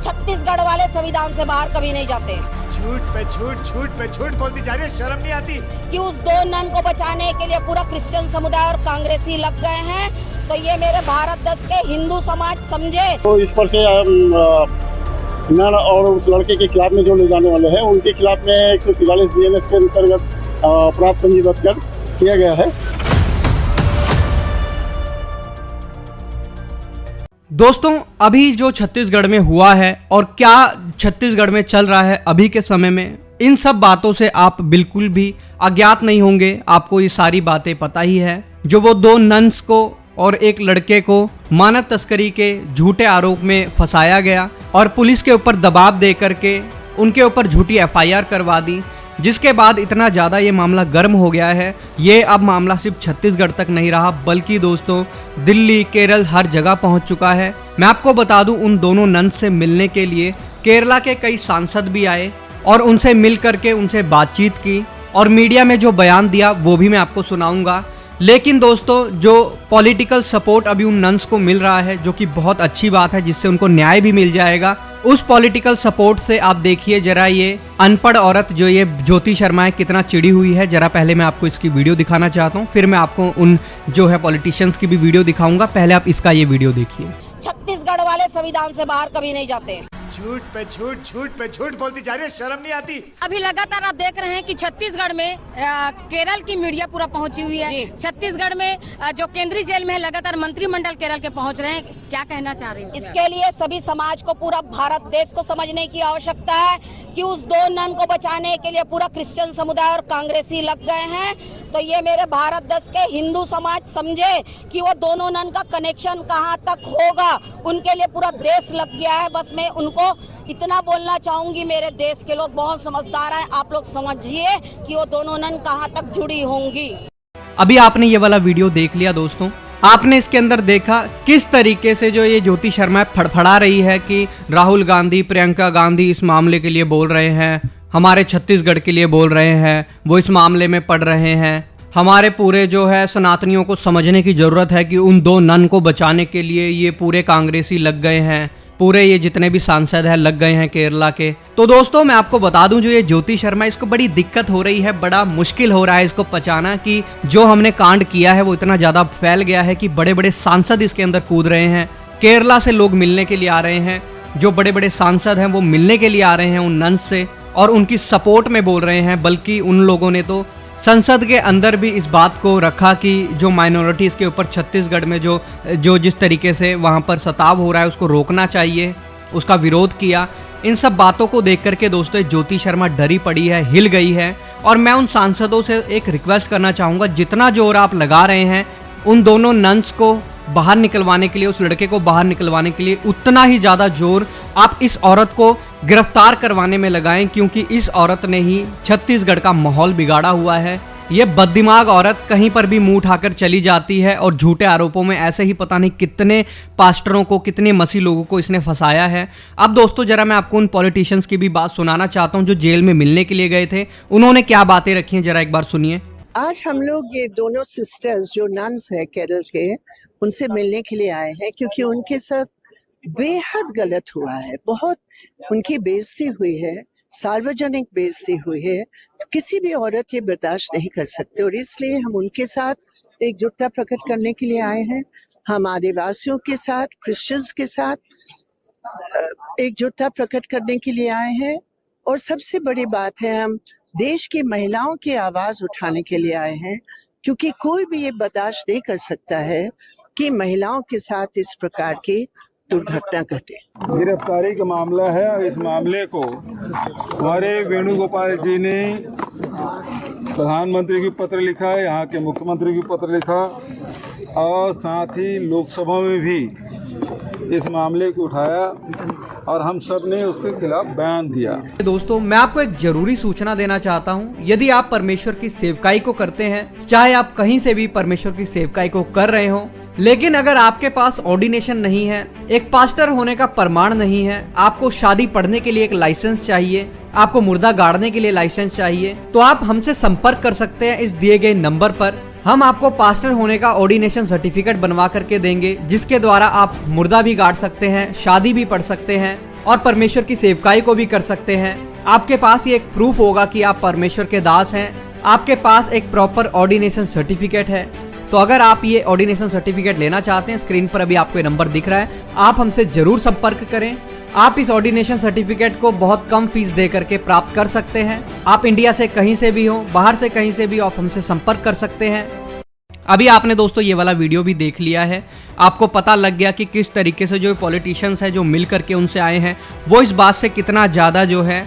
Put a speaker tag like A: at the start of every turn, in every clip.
A: छत्तीसगढ़ वाले संविधान से बाहर कभी नहीं जाते।
B: झूठ पे झूठ, झूठ पे झूठ बोलती जा रही है, शर्म नहीं आती
A: कि उस 2 नन को बचाने के लिए पूरा क्रिश्चियन समुदाय और कांग्रेसी लग गए हैं, तो ये मेरे भारत देश के हिंदू समाज समझे।
C: तो इस पर से नन और उस लड़के के खिलाफ में जो ले जाने वाले हैं उनके खिलाफ में 143 BNS के अंतर्गत अपराध पंजीबद्ध कर किया गया है।
D: दोस्तों, अभी जो छत्तीसगढ़ में हुआ है और क्या छत्तीसगढ़ में चल रहा है अभी के समय में, इन सब बातों से आप बिल्कुल भी अज्ञात नहीं होंगे। आपको ये सारी बातें पता ही है। जो वो 2 नन्स को और एक लड़के को मानव तस्करी के झूठे आरोप में फंसाया गया और पुलिस के ऊपर दबाव दे करके उनके ऊपर झूठी FIR करवा दी, जिसके बाद इतना ज़्यादा ये मामला गर्म हो गया है। ये अब मामला सिर्फ छत्तीसगढ़ तक नहीं रहा, बल्कि दोस्तों दिल्ली, केरल हर जगह पहुंच चुका है। मैं आपको बता दूं, उन दोनों नन्स से मिलने के लिए केरला के कई सांसद भी आए और उनसे मिल करके उनसे बातचीत की और मीडिया में जो बयान दिया वो भी मैं आपको सुनाऊंगा। लेकिन दोस्तों, जो पॉलिटिकल सपोर्ट अभी उन नन्स को मिल रहा है, जो कि बहुत अच्छी बात है, जिससे उनको न्याय भी मिल जाएगा, उस पॉलिटिकल सपोर्ट से आप देखिए जरा ये अनपढ़ औरत जो ये ज्योति शर्मा है कितना चिड़ी हुई है। जरा पहले मैं आपको इसकी वीडियो दिखाना चाहता हूँ, फिर मैं आपको उन जो है पॉलिटिशियंस की भी वीडियो दिखाऊंगा। पहले आप इसका ये वीडियो देखिए।
A: छत्तीसगढ़ वाले संविधान से बाहर कभी नहीं जाते।
B: झूठ पे झूठ, झूठ पे झूठ बोलती जा रही है, शर्म नहीं आती।
E: अभी लगातार आप देख रहे हैं कि छत्तीसगढ़ में केरल की मीडिया पूरा पहुंची हुई है। छत्तीसगढ़ में जो केंद्रीय जेल में है, लगातार मंत्रिमंडल केरल के पहुंच रहे हैं। क्या कहना चाह रही हैं?
A: इसके लिए सभी समाज को, पूरा भारत देश को समझने की आवश्यकता है कि उस 2 नन को बचाने के लिए पूरा क्रिश्चियन समुदाय और कांग्रेसी लग गए हैं, तो ये मेरे भारत देश के हिंदू समाज समझे कि वो दोनों नन का कनेक्शन कहाँ तक होगा। उनके लिए पूरा देश लग गया है। बस मैं उनको इतना बोलना चाहूंगी, मेरे देश के लोग बहुत समझदार हैं, आप लोग समझिए कि वो दोनों नन कहाँ तक जुड़ी होंगी।
D: अभी आपने ये वाला वीडियो देख लिया दोस्तों। आपने इसके अंदर देखा किस तरीके से जो ये ज्योति शर्मा फड़फड़ा रही है कि राहुल गांधी, प्रियंका गांधी इस मामले के लिए बोल रहे हैं, हमारे छत्तीसगढ़ के लिए बोल रहे हैं, वो इस मामले में पढ़ रहे हैं। हमारे पूरे जो है सनातनियों को समझने की ज़रूरत है कि उन 2 नन को बचाने के लिए ये पूरे कांग्रेसी लग गए हैं, पूरे ये जितने भी सांसद हैं लग गए हैं केरला के। तो दोस्तों, मैं आपको बता दूं, जो ये ज्योति शर्मा, इसको बड़ी दिक्कत हो रही है, बड़ा मुश्किल हो रहा है इसको पचाना कि जो हमने कांड किया है वो इतना ज़्यादा फैल गया है कि बड़े बड़े सांसद इसके अंदर कूद रहे हैं। केरला से लोग मिलने के लिए आ रहे हैं, जो बड़े बड़े सांसद हैं वो मिलने के लिए आ रहे हैं उन नन्स से और उनकी सपोर्ट में बोल रहे हैं। बल्कि उन लोगों ने तो संसद के अंदर भी इस बात को रखा कि जो माइनॉरिटीज़ के ऊपर छत्तीसगढ़ में जो जिस तरीके से वहाँ पर सताव हो रहा है उसको रोकना चाहिए, उसका विरोध किया। इन सब बातों को देख करके दोस्तों ज्योति शर्मा डरी पड़ी है, हिल गई है। और मैं उन सांसदों से एक रिक्वेस्ट करना चाहूँगा, जितना जोर आप लगा रहे हैं उन दोनों नन्स को बाहर निकलवाने के लिए, उस लड़के को बाहर निकलवाने के लिए, उतना ही ज़्यादा जोर आप इस औरत को गिरफ्तार करवाने में लगाएं, क्योंकि इस औरत ने ही छत्तीसगढ़ का माहौल बिगाड़ा हुआ है। ये बददिमाग औरत कहीं पर भी मुंह उठाकर चली जाती है और झूठे आरोपों में ऐसे ही पता नहीं कितने पास्टरों को, कितने मसीह लोगों को इसने फंसाया है। अब दोस्तों जरा मैं आपको उन पॉलिटिशियंस की भी बात सुनाना चाहता हूँ जो जेल में मिलने के लिए गए थे। उन्होंने क्या बातें रखी हैं, जरा एक बार सुनिए।
F: आज हम लोग ये दोनों सिस्टर्स जो नन्स है केरल के, उनसे मिलने के लिए आए हैं क्योंकि उनके साथ बेहद गलत हुआ है। बहुत उनकी बेइज्जती हुई है, सार्वजनिक बेइज्जती हुई है। किसी भी औरत ये बर्दाश्त नहीं कर सकते और इसलिए हम उनके साथ एकजुटता प्रकट करने के लिए आए हैं। हम आदिवासियों के साथ, क्रिश्चियंस के साथ एकजुटता प्रकट करने के लिए आए हैं। और सबसे बड़ी बात है, हम देश की महिलाओं की आवाज उठाने के लिए आए हैं, क्योंकि कोई भी ये बर्दाश्त नहीं कर सकता है कि महिलाओं के साथ इस प्रकार की दुर्घटना घटे।
G: गिरफ्तारी का मामला है और इस मामले को हमारे वेणुगोपाल जी ने प्रधानमंत्री को पत्र लिखा है, यहाँ के मुख्यमंत्री को पत्र लिखा और साथ ही लोकसभा में भी इस मामले को उठाया और हम सब ने उसके खिलाफ बयान दिया।
D: दोस्तों मैं आपको एक जरूरी सूचना देना चाहता हूं, यदि आप परमेश्वर की सेवकाई को करते हैं, चाहे आप कहीं से भी परमेश्वर की सेवकाई को कर रहे हो, लेकिन अगर आपके पास ऑर्डिनेशन नहीं है, एक पास्टर होने का प्रमाण नहीं है, आपको शादी पढ़ने के लिए एक लाइसेंस चाहिए, आपको मुर्दा गाड़ने के लिए लाइसेंस चाहिए, तो आप हमसे संपर्क कर सकते हैं इस दिए गए नंबर पर। हम आपको पास्टर होने का ऑर्डिनेशन सर्टिफिकेट बनवा करके देंगे, जिसके द्वारा आप मुर्दा भी गाड़ सकते हैं, शादी भी पढ़ सकते हैं और परमेश्वर की सेवकाई को भी कर सकते हैं। आपके पास ये एक प्रूफ होगा कि आप परमेश्वर के दास हैं। आपके पास एक प्रॉपर ऑर्डिनेशन सर्टिफिकेट है। तो अगर आप ये ऑर्डिनेशन सर्टिफिकेट लेना चाहते हैं, स्क्रीन पर अभी आपको ये नंबर दिख रहा है, आप हमसे जरूर संपर्क करें। आप इस ऑर्डिनेशन सर्टिफिकेट को बहुत कम फीस दे करके प्राप्त कर सकते हैं। आप इंडिया से कहीं से भी हो, बाहर से कहीं से भी आप हमसे संपर्क कर सकते हैं। अभी आपने दोस्तों ये वाला वीडियो भी देख लिया है, आपको पता लग गया कि किस तरीके से जो पॉलिटिशियंस हैं जो मिल करके उनसे आए हैं, वो इस बात से कितना ज़्यादा जो है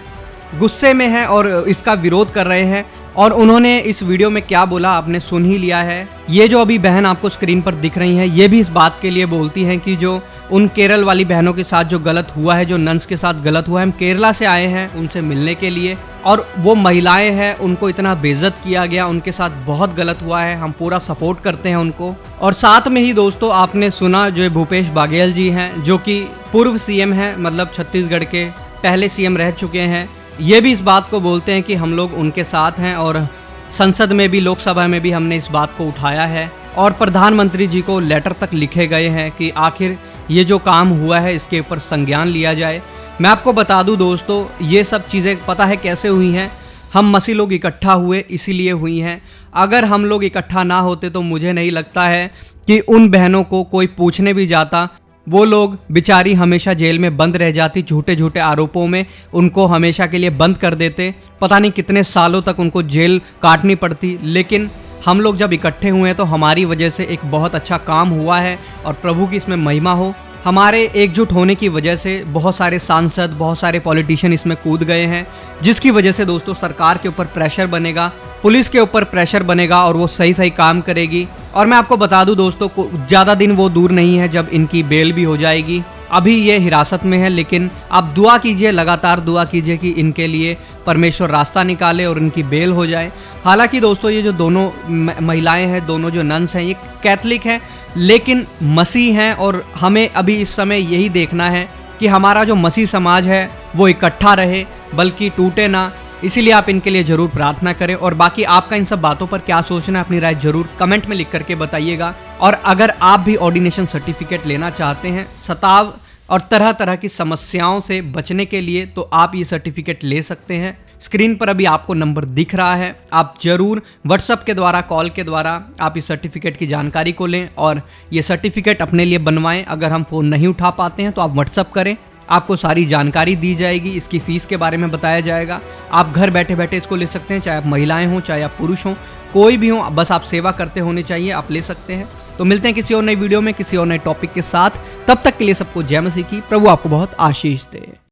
D: गुस्से में है और इसका विरोध कर रहे हैं। और उन्होंने इस वीडियो में क्या बोला आपने सुन ही लिया है। ये जो अभी बहन आपको स्क्रीन पर दिख रही हैं, ये भी इस बात के लिए बोलती हैं कि जो उन केरल वाली बहनों के साथ जो गलत हुआ है, जो नन्स के साथ गलत हुआ है, हम केरला से आए हैं उनसे मिलने के लिए, और वो महिलाएं हैं उनको इतना बेइज्जत किया गया, उनके साथ बहुत गलत हुआ है, हम पूरा सपोर्ट करते हैं उनको। और साथ में ही दोस्तों आपने सुना जो भूपेश बाघेल जी हैं, जो कि पूर्व सीएम हैं, मतलब छत्तीसगढ़ के पहले सीएम रह चुके हैं, ये भी इस बात को बोलते हैं कि हम लोग उनके साथ हैं। और संसद में भी, लोकसभा में भी हमने इस बात को उठाया है और प्रधानमंत्री जी को लेटर तक लिखे गए हैं कि आखिर ये जो काम हुआ है इसके ऊपर संज्ञान लिया जाए। मैं आपको बता दूं दोस्तों, ये सब चीज़ें पता है कैसे हुई हैं, हम मसीह लोग इकट्ठा हुए इसीलिए हुई हैं। अगर हम लोग इकट्ठा ना होते तो मुझे नहीं लगता है कि उन बहनों को कोई पूछने भी जाता, वो लोग बेचारी हमेशा जेल में बंद रह जाती, झूठे झूठे आरोपों में उनको हमेशा के लिए बंद कर देते, पता नहीं कितने सालों तक उनको जेल काटनी पड़ती। लेकिन हम लोग जब इकट्ठे हुए हैं तो हमारी वजह से एक बहुत अच्छा काम हुआ है और प्रभु की इसमें महिमा हो। हमारे एकजुट होने की वजह से बहुत सारे सांसद, बहुत सारे पॉलिटिशियन इसमें कूद गए हैं, जिसकी वजह से दोस्तों सरकार के ऊपर प्रेशर बनेगा, पुलिस के ऊपर प्रेशर बनेगा और वो सही सही काम करेगी। और मैं आपको बता दूं दोस्तों, ज़्यादा दिन वो दूर नहीं है जब इनकी बेल भी हो जाएगी। अभी ये हिरासत में है, लेकिन आप दुआ कीजिए, लगातार दुआ कीजिए कि इनके लिए परमेश्वर रास्ता निकाले और इनकी बेल हो जाए। हालांकि दोस्तों ये जो दोनों महिलाएं हैं, दोनों जो नन्स हैं, ये कैथलिक हैं लेकिन मसीह हैं, और हमें अभी इस समय यही देखना है कि हमारा जो मसीह समाज है वो इकट्ठा रहे, बल्कि टूटे ना। इसीलिए आप इनके लिए ज़रूर प्रार्थना करें। और बाकी आपका इन सब बातों पर क्या सोचना है, अपनी राय ज़रूर कमेंट में लिख करके बताइएगा। और अगर आप भी ऑर्डिनेशन सर्टिफिकेट लेना चाहते हैं सताव और तरह तरह की समस्याओं से बचने के लिए, तो आप ये सर्टिफिकेट ले सकते हैं। स्क्रीन पर अभी आपको नंबर दिख रहा है, आप ज़रूर व्हाट्सएप के द्वारा, कॉल के द्वारा आप इस सर्टिफिकेट की जानकारी को लें और ये सर्टिफिकेट अपने लिए बनवाएं। अगर हम फ़ोन नहीं उठा पाते हैं तो आप व्हाट्सएप करें, आपको सारी जानकारी दी जाएगी, इसकी फ़ीस के बारे में बताया जाएगा। आप घर बैठे बैठे इसको ले सकते हैं, चाहे आप महिलाएं हों, चाहे आप पुरुष हों, कोई भी हो, बस आप सेवा करते होने चाहिए, आप ले सकते हैं। तो मिलते हैं किसी और नई वीडियो में, किसी और नए टॉपिक के साथ। तब तक के लिए सबको जय मसीह की। प्रभु आपको बहुत आशीष दे।